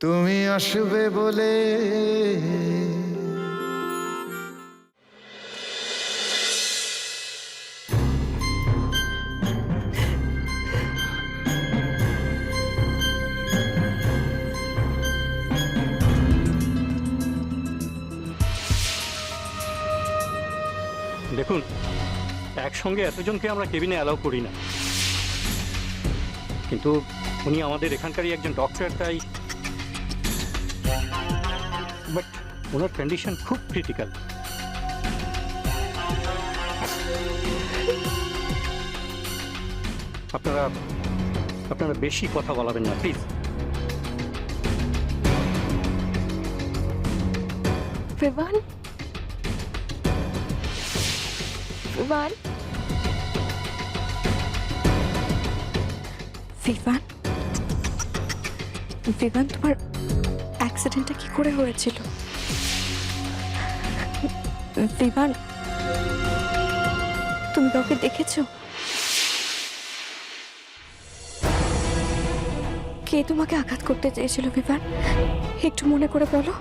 তুমি আসবে বলে দেখুন, একসঙ্গে এতজনকে আমরা কেবিনে অ্যালাউ করি না, কিন্তু উনি আমাদের এখানকারই একজন ডক্টর, তাই বাট ওনার কন্ডিশন খুব ক্রিটিক্যাল। আপনারা বেশি কথা বলাবেন না প্লিজ। বিমান, বিমান, বিমান, বিমান, তোমার অ্যাক্সিডেন্টটা কি করে হয়েছিল? বিমান, তুমি কাউকে দেখেছো? কে তোমাকে আঘাত করতে চেয়েছিল বিমান? একটু মনে করে বলো।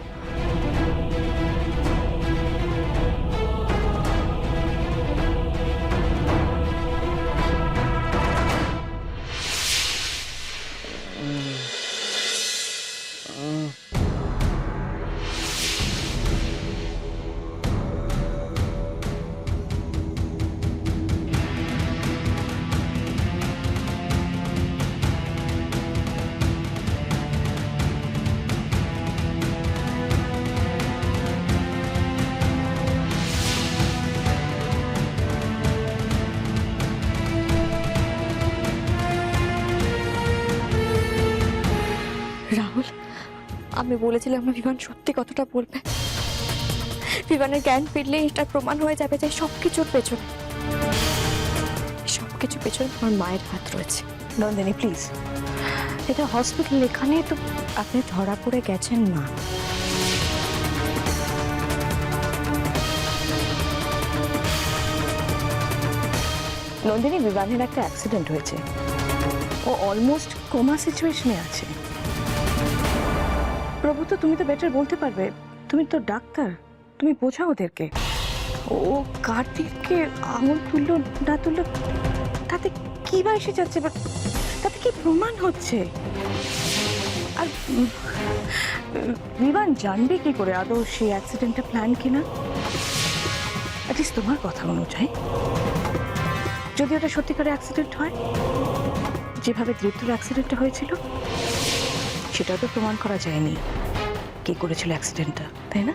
রাহুল, আমি বলেছিলাম না বিমান সত্যি কথাটা বলবে। বিমানের জ্ঞান ফিরলে এটা প্রমাণ হয়ে যাবে যে সবকিছুর পেছনে আমার মায়ের হাত রয়েছে। নন্দিনী প্লিজ, এটা হসপিটাল, এখানে তো আপনি ধরা পড়ে গেছেন না। নন্দিনী, বিমানের একটা অ্যাক্সিডেন্ট হয়েছে, ও অলমোস্ট কোমা সিচুয়েশনে আছে। প্রভু, তো তুমি তো বেটার বলতে পারবে, তুমি তো ডাক্তার, তুমি বোঝাও ওদেরকে। ও কার্তিককে আঙুল তুললো না তুললো তাতে কি বা এসে যাচ্ছে, বাট তাতে কি প্রমাণ হচ্ছে? আর বিমান জানবে কি করে আদৌ সেই অ্যাক্সিডেন্টটা প্ল্যান কিনা? অ্যাটলিস্ট তোমার কথা অনুযায়ী যদি ওটা সত্যিকারের অ্যাক্সিডেন্ট হয়, যেভাবে দৃপ্তর অ্যাক্সিডেন্টটা হয়েছিল, সেটা তো প্রমাণ করা যায়নি কে করেছিল অ্যাক্সিডেন্টটা, তাই না?